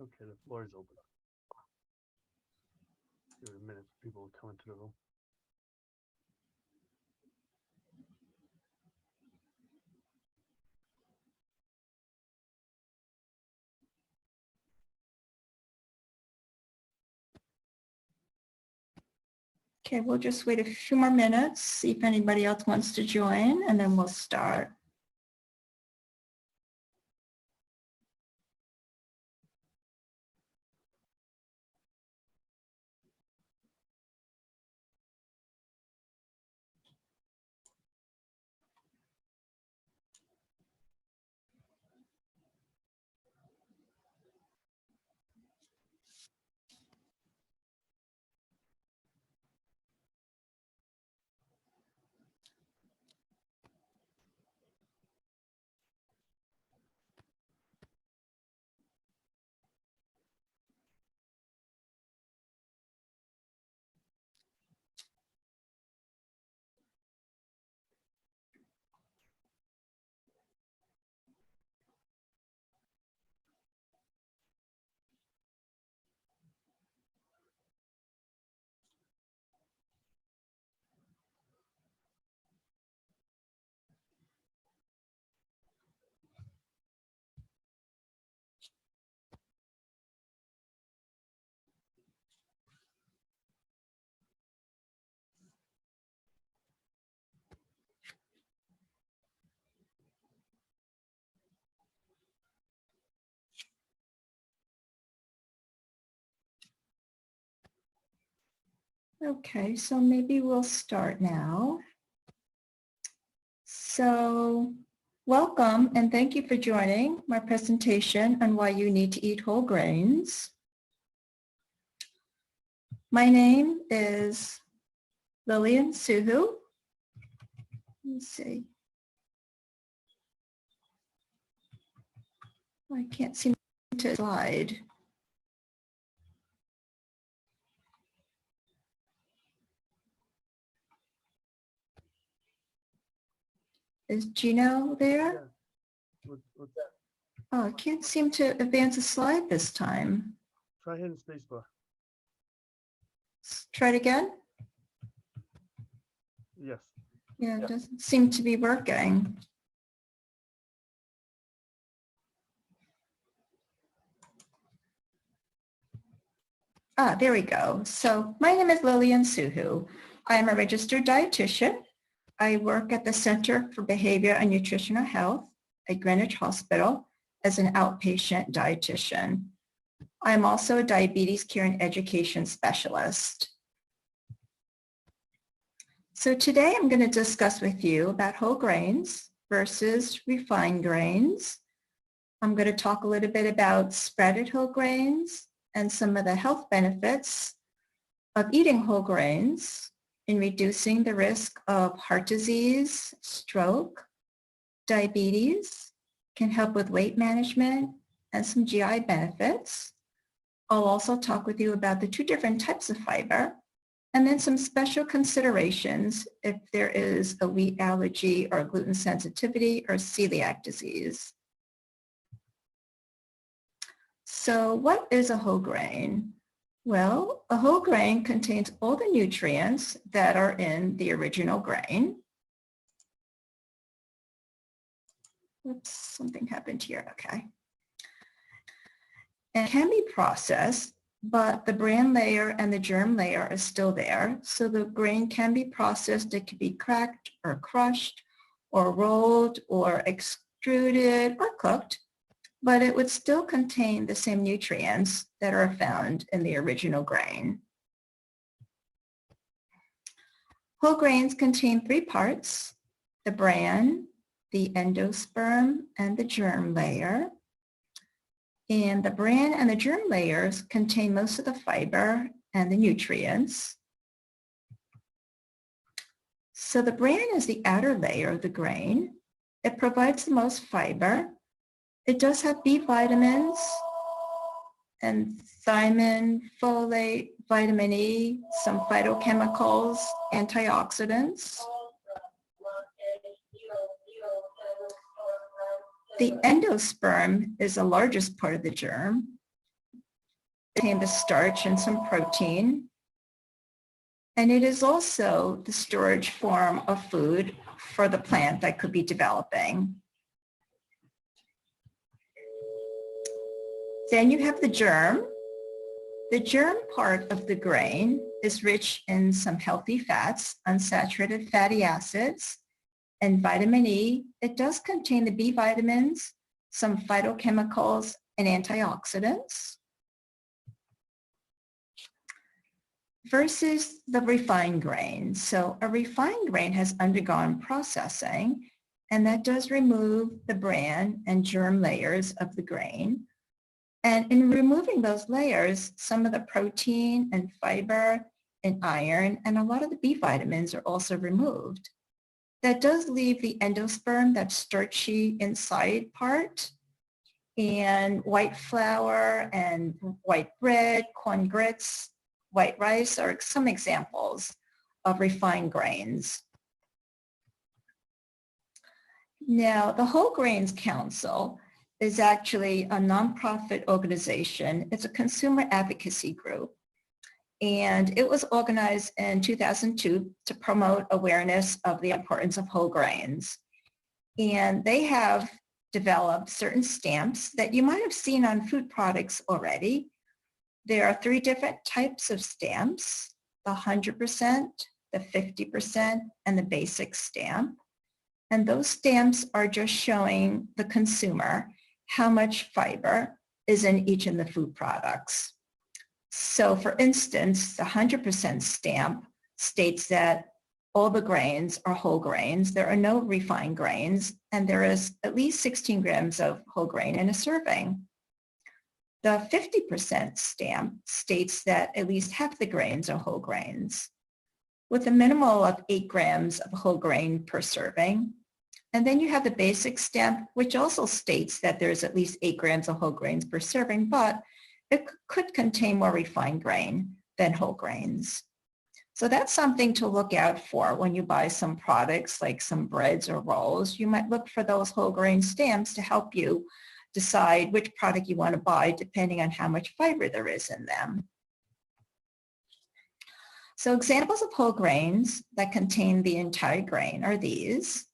Okay, the floor is open. Give it a minute for people to come into the room. Okay, we'll just wait a few more minutes, see if anybody else wants to join, and then we'll start. Okay, so maybe we'll start now. So welcome and thank you for joining my presentation on why you need to eat whole grains. My name is Lillian Suhu. Let's see. I can't seem to slide. Is Gino there? Yeah. What's that? Oh, I can't seem to advance a slide this time. Try hitting spacebar. Try it again. Yes. Yeah, it doesn't seem to be working. Ah, there we go. So my name is Lillian Suhu. I am a registered dietitian. I work at the Center for Behavior and Nutritional Health at Greenwich Hospital as an outpatient dietitian. I am also a diabetes care and education specialist. So today I'm going to discuss with you about whole grains versus refined grains. I'm going to talk a little bit about sprouted whole grains and some of the health benefits of eating whole grains in reducing the risk of heart disease, stroke, diabetes, can help with weight management and some GI benefits. I'll also talk with you about the two different types of fiber and then some special considerations if there is a wheat allergy or gluten sensitivity or celiac disease. So what is a whole grain? Well, a whole grain contains all the nutrients that are in the original grain. Oops, something happened here, okay. And can be processed, but the bran layer and the germ layer are still there. So the grain can be processed. It can be cracked or crushed or rolled or extruded or cooked, but it would still contain the same nutrients that are found in the original grain. Whole grains contain three parts: the bran, the endosperm, and the germ layer. And the bran and the germ layers contain most of the fiber and the nutrients. So the bran is the outer layer of the grain. It provides the most fiber. It does have B vitamins and thiamine, folate, vitamin E, some phytochemicals, antioxidants. The endosperm is the largest part of the germ. contain the starch and some protein. And it is also the storage form of food for the plant that could be developing. Then you have the germ. The germ part of the grain is rich in some healthy fats, unsaturated fatty acids, and vitamin E. It does contain the B vitamins, some phytochemicals, and antioxidants. Versus the refined grain. So a refined grain has undergone processing, and that does remove the bran and germ layers of the grain. And in removing those layers, some of the protein and fiber and iron and a lot of the B vitamins are also removed. That does leave the endosperm, that starchy inside part, and white flour and white bread, corn grits, white rice are some examples of refined grains. Now, the Whole Grains Council is actually a nonprofit organization. It's a consumer advocacy group. And it was organized in 2002 to promote awareness of the importance of whole grains. And they have developed certain stamps that you might have seen on food products already. There are 3 different types of stamps: the 100%, the 50%, and the basic stamp. And those stamps are just showing the consumer how much fiber is in each of the food products. So for instance, the 100% stamp states that all the grains are whole grains. There are no refined grains, and there is at least 16 grams of whole grain in a serving. The 50% stamp states that at least half the grains are whole grains, with a minimal of 8 grams of whole grain per serving. And then you have the basic stamp, which also states that there's at least 8 grams of whole grains per serving, but it could contain more refined grain than whole grains. So that's something to look out for when you buy some products like some breads or rolls. You might look for those whole grain stamps to help you decide which product you want to buy depending on how much fiber there is in them. So examples of whole grains that contain the entire grain are these.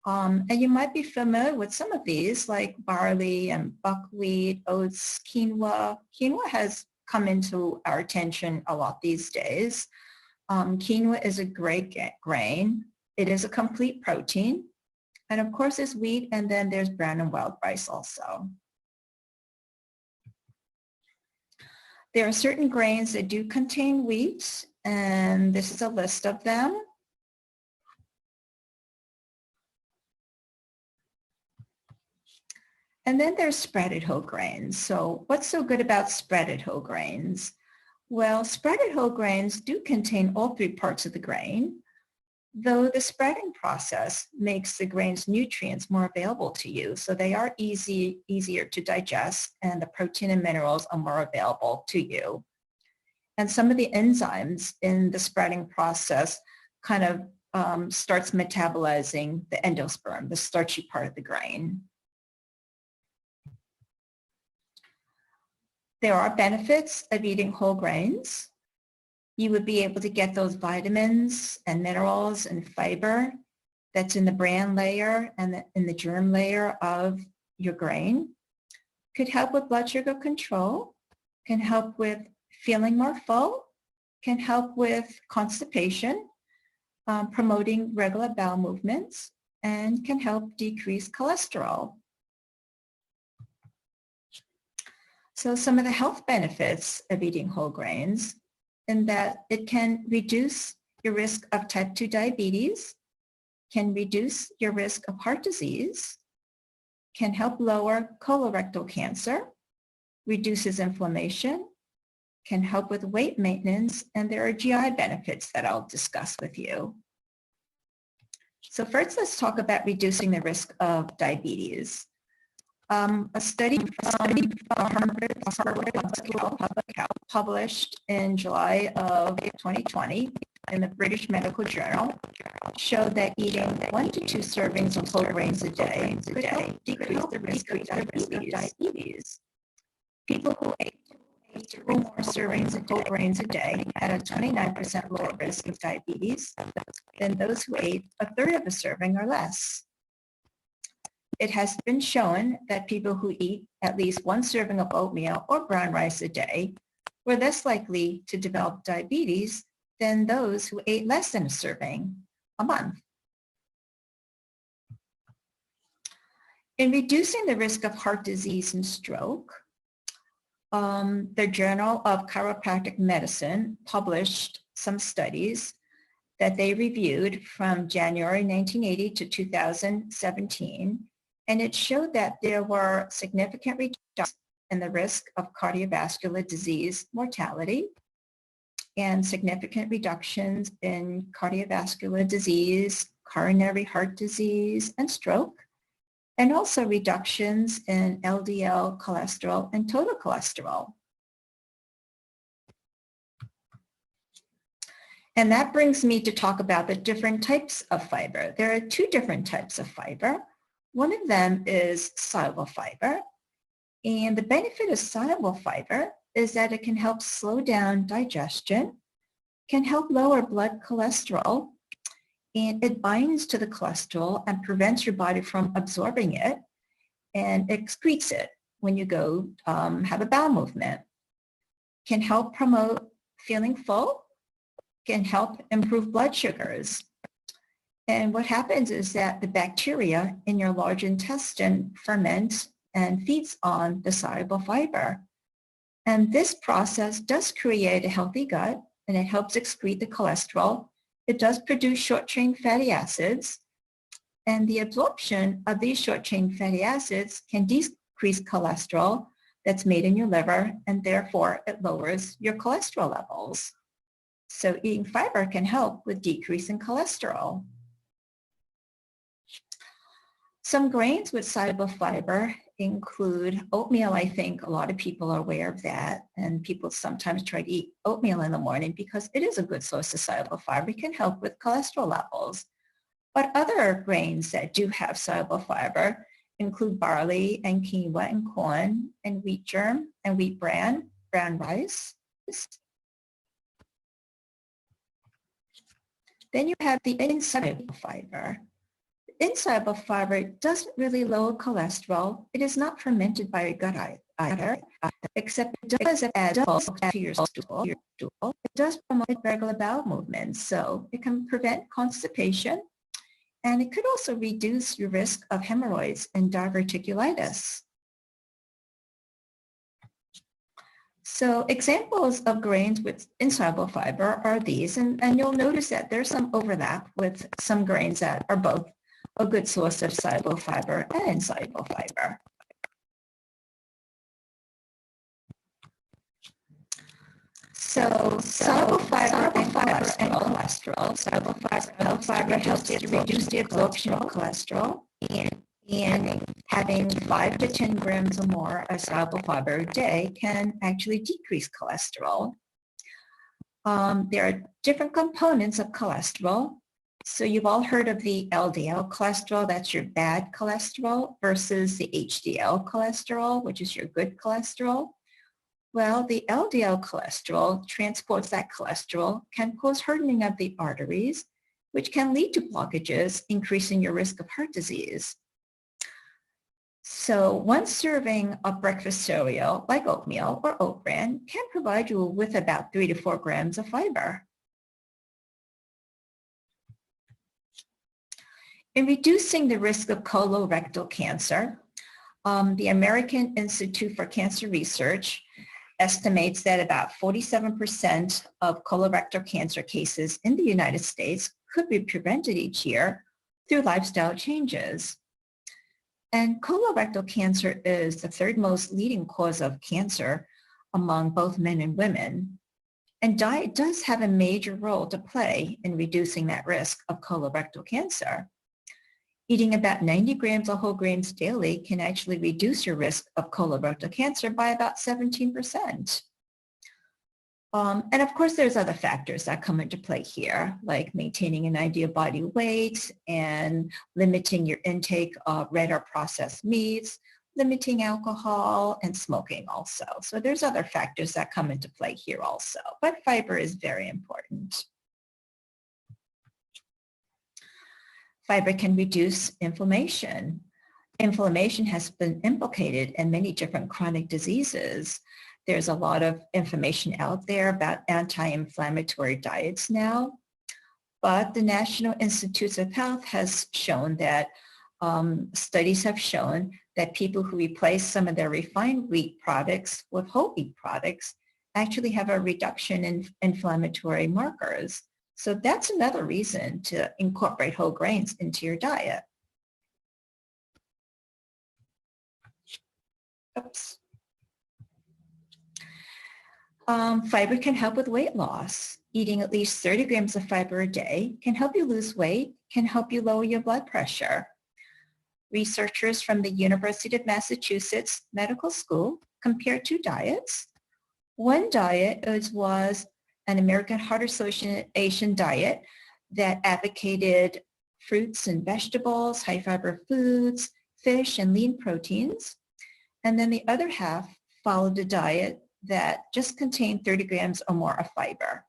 And you might be familiar with some of these like barley and buckwheat, oats, quinoa. Quinoa has come into our attention a lot these days. Quinoa is a great grain. It is a complete protein. And of course there's wheat, and then there's brown and wild rice also. There are certain grains that do contain wheat, and this is a list of them. And then there's spreaded whole grains. So what's so good about spreaded whole grains? Well, spreaded whole grains do contain all 3 parts of the grain, though the spreading process makes the grain's nutrients more available to you. So they are easier to digest, and the protein and minerals are more available to you. And some of the enzymes in the spreading process kind of starts metabolizing the endosperm, the starchy part of the grain. There are benefits of eating whole grains. You would be able to get those vitamins and minerals and fiber that's in the bran layer and in the germ layer of your grain. Could help with blood sugar control, can help with feeling more full, can help with constipation, promoting regular bowel movements, and can help decrease cholesterol. So some of the health benefits of eating whole grains in that it can reduce your risk of type 2 diabetes, can reduce your risk of heart disease, can help lower colorectal cancer, reduces inflammation, can help with weight maintenance, and there are GI benefits that I'll discuss with you. So first, let's talk about reducing the risk of diabetes. A study from Harvard Public Health published in July of 2020 in the British Medical Journal showed that eating 1 to 2 servings of whole grains a day could help decrease the risk of diabetes. People who ate 2 or more servings of whole grains a day had a 29% lower risk of diabetes than those who ate a third of a serving or less. It has been shown that people who eat at least 1 serving of oatmeal or brown rice a day were less likely to develop diabetes than those who ate less than a serving a month. In reducing the risk of heart disease and stroke, the Journal of Chiropractic Medicine published some studies that they reviewed from January 1980 to 2017, and it showed that there were significant reductions in the risk of cardiovascular disease mortality and significant reductions in cardiovascular disease, coronary heart disease, and stroke, and also reductions in LDL cholesterol and total cholesterol. And that brings me to talk about the different types of fiber. There are 2 different types of fiber. One of them is soluble fiber. And the benefit of soluble fiber is that it can help slow down digestion, can help lower blood cholesterol, and it binds to the cholesterol and prevents your body from absorbing it and excretes it when you go have a bowel movement. Can help promote feeling full, can help improve blood sugars. And what happens is that the bacteria in your large intestine ferments and feeds on the soluble fiber. And this process does create a healthy gut, and it helps excrete the cholesterol. It does produce short-chain fatty acids, and the absorption of these short-chain fatty acids can decrease cholesterol that's made in your liver, and therefore it lowers your cholesterol levels. So eating fiber can help with decreasing cholesterol. Some grains with soluble fiber include oatmeal. I think a lot of people are aware of that, and people sometimes try to eat oatmeal in the morning because it is a good source of soluble fiber. It can help with cholesterol levels. But other grains that do have soluble fiber include barley and quinoa and corn and wheat germ and wheat bran, brown rice. Then you have the insoluble fiber. Insoluble fiber doesn't really lower cholesterol. It is not fermented by your gut either, except it does add bulk to your stool. It does promote regular bowel movements, so it can prevent constipation, and it could also reduce your risk of hemorrhoids and diverticulitis. So examples of grains with insoluble fiber are these, and you'll notice that there's some overlap with some grains that are both a good source of soluble fiber and insoluble fiber. So soluble fiber and cholesterol. Soluble fiber helps to reduce the absorption of cholesterol, and having 5 to 10 grams or more of soluble fiber a day can actually decrease cholesterol. There are different components of cholesterol. So you've all heard of the LDL cholesterol, that's your bad cholesterol, versus the HDL cholesterol, which is your good cholesterol. Well, the LDL cholesterol transports that cholesterol, can cause hardening of the arteries, which can lead to blockages, increasing your risk of heart disease. So 1 serving of breakfast cereal, like oatmeal or oat bran, can provide you with about 3 to 4 grams of fiber. In reducing the risk of colorectal cancer, the American Institute for Cancer Research estimates that about 47% of colorectal cancer cases in the United States could be prevented each year through lifestyle changes. And colorectal cancer is the 3rd most leading cause of cancer among both men and women. And diet does have a major role to play in reducing that risk of colorectal cancer. Eating about 90 grams of whole grains daily can actually reduce your risk of colorectal cancer by about 17%. And of course, there's other factors that come into play here, like maintaining an ideal body weight and limiting your intake of red or processed meats, limiting alcohol, and smoking also. So there's other factors that come into play here also, but fiber is very important. Fiber can reduce inflammation. Inflammation has been implicated in many different chronic diseases. There's a lot of information out there about anti-inflammatory diets now, but the National Institutes of Health has shown that studies have shown that people who replace some of their refined wheat products with whole wheat products actually have a reduction in inflammatory markers. So that's another reason to incorporate whole grains into your diet. Oops. Fiber can help with weight loss. Eating at least 30 grams of fiber a day can help you lose weight, can help you lower your blood pressure. Researchers from the University of Massachusetts Medical School compared two diets. One diet was an American Heart Association diet that advocated fruits and vegetables, high fiber foods, fish, and lean proteins. And then the other half followed a diet that just contained 30 grams or more of fiber.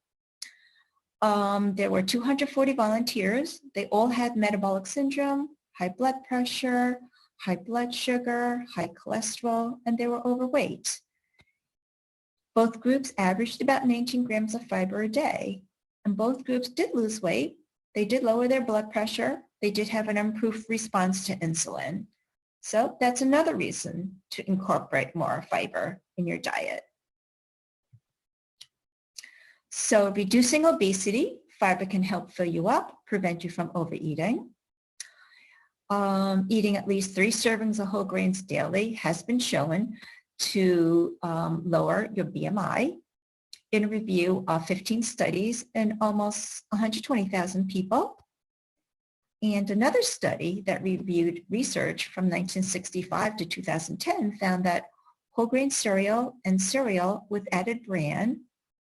There were 240 volunteers. They all had metabolic syndrome, high blood pressure, high blood sugar, high cholesterol, and they were overweight. Both groups averaged about 19 grams of fiber a day, and both groups did lose weight. They did lower their blood pressure. They did have an improved response to insulin. So that's another reason to incorporate more fiber in your diet. So reducing obesity, fiber can help fill you up, prevent you from overeating. Eating at least 3 servings of whole grains daily has been shown to lower your BMI. In a review of 15 studies in almost 120,000 people. And another study that reviewed research from 1965 to 2010 found that whole grain cereal and cereal with added bran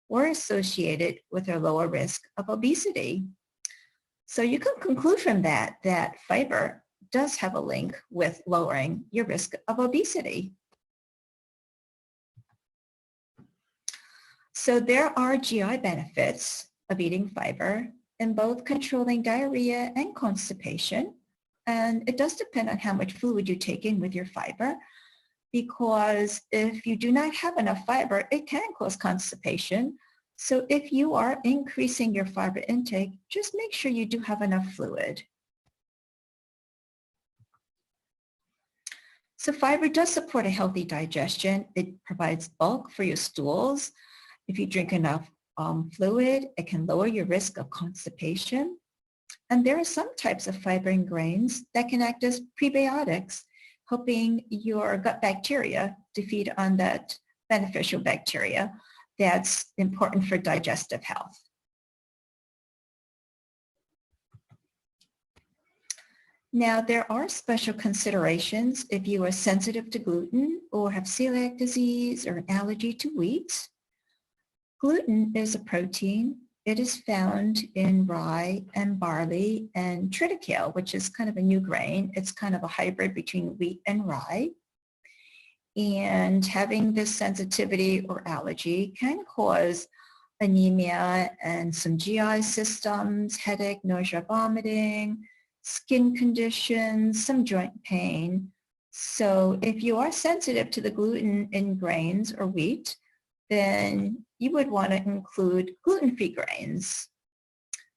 were associated with a lower risk of obesity. So you can conclude from that that fiber does have a link with lowering your risk of obesity. So there are GI benefits of eating fiber in both controlling diarrhea and constipation. And it does depend on how much fluid you take in with your fiber, because if you do not have enough fiber, it can cause constipation. So if you are increasing your fiber intake, just make sure you do have enough fluid. So fiber does support a healthy digestion. It provides bulk for your stools. If you drink enough fluid, it can lower your risk of constipation. And there are some types of fiber in grains that can act as prebiotics, helping your gut bacteria to feed on that beneficial bacteria that's important for digestive health. Now, there are special considerations if you are sensitive to gluten or have celiac disease or an allergy to wheat. Gluten is a protein. It is found in rye and barley and triticale, which is kind of a new grain. It's kind of a hybrid between wheat and rye. And having this sensitivity or allergy can cause anemia and some GI systems, headache, nausea, vomiting, skin conditions, some joint pain. So if you are sensitive to the gluten in grains or wheat, then you would want to include gluten-free grains.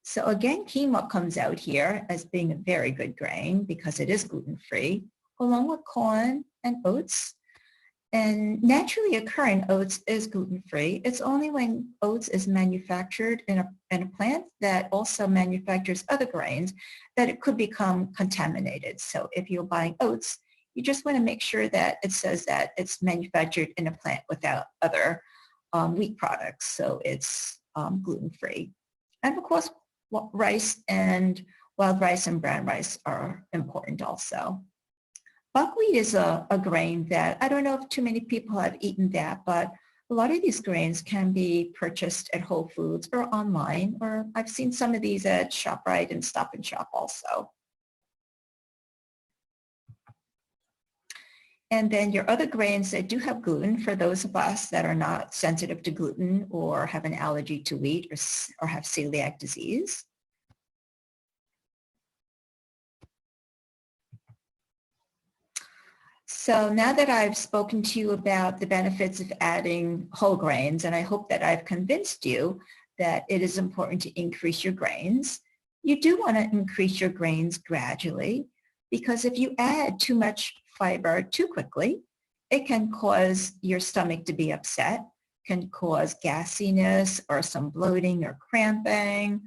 So again, quinoa comes out here as being a very good grain because it is gluten-free, along with corn and oats. And naturally occurring oats is gluten-free. It's only when oats is manufactured in a plant that also manufactures other grains that it could become contaminated. So if you're buying oats, you just want to make sure that it says that it's manufactured in a plant without other wheat products. So it's gluten-free. And of course, rice and wild rice and brown rice are important also. Buckwheat is a grain that I don't know if too many people have eaten that, but a lot of these grains can be purchased at Whole Foods or online, or I've seen some of these at ShopRite and Stop and Shop also. And then your other grains that do have gluten, for those of us that are not sensitive to gluten or have an allergy to wheat or have celiac disease. So now that I've spoken to you about the benefits of adding whole grains, and I hope that I've convinced you that it is important to increase your grains, you do want to increase your grains gradually, because if you add too much fiber too quickly, it can cause your stomach to be upset, can cause gassiness or some bloating or cramping.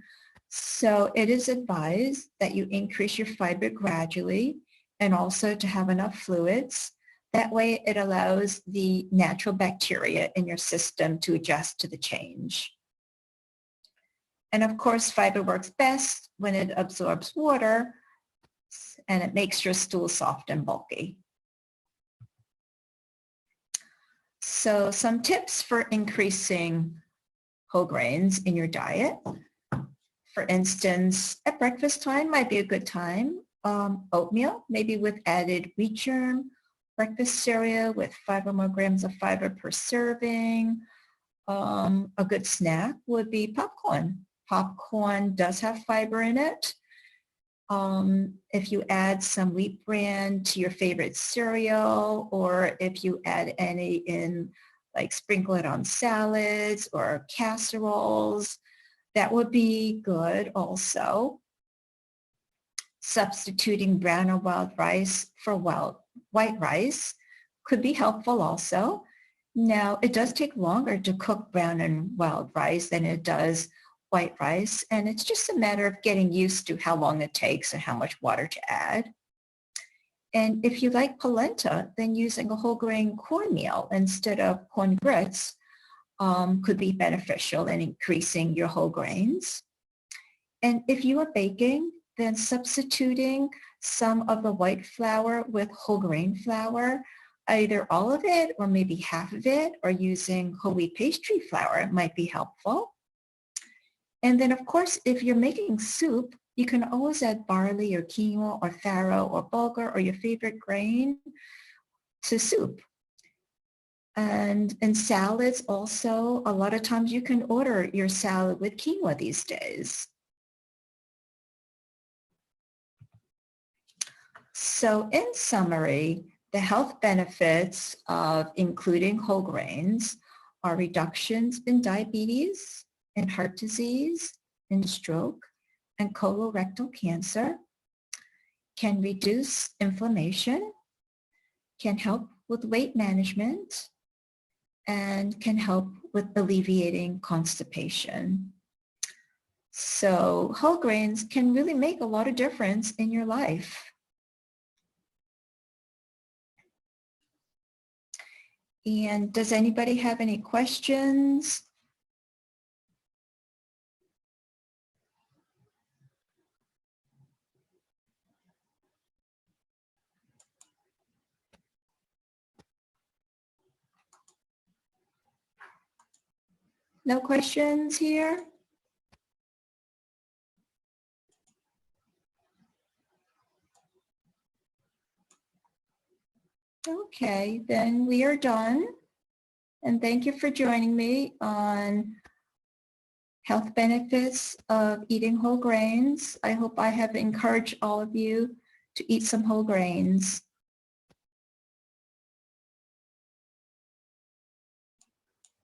So it is advised that you increase your fiber gradually and also to have enough fluids. That way it allows the natural bacteria in your system to adjust to the change. And of course, fiber works best when it absorbs water and it makes your stool soft and bulky. So some tips for increasing whole grains in your diet. For instance, at breakfast time might be a good time. Oatmeal, maybe with added wheat germ, breakfast cereal with 5 or more grams of fiber per serving. A good snack would be popcorn. Popcorn does have fiber in it. If you add some wheat bran to your favorite cereal, or if you add any in, like sprinkle it on salads or casseroles, that would be good also. Substituting brown or wild rice for white rice could be helpful also. Now, it does take longer to cook brown and wild rice than it does white rice, and it's just a matter of getting used to how long it takes and how much water to add. And if you like polenta, then using a whole grain cornmeal instead of corn grits could be beneficial in increasing your whole grains. And if you are baking, then substituting some of the white flour with whole grain flour, either all of it or maybe half of it, or using whole wheat pastry flour might be helpful. And then of course, if you're making soup, you can always add barley or quinoa or farro or bulgur or your favorite grain to soup. And in salads also, a lot of times you can order your salad with quinoa these days. So in summary, the health benefits of including whole grains are reductions in diabetes, in heart disease, in stroke, and colorectal cancer, can reduce inflammation, can help with weight management, and can help with alleviating constipation. So whole grains can really make a lot of difference in your life. And does anybody have any questions? No questions here? Okay, then we are done. And thank you for joining me on health benefits of eating whole grains. I hope I have encouraged all of you to eat some whole grains.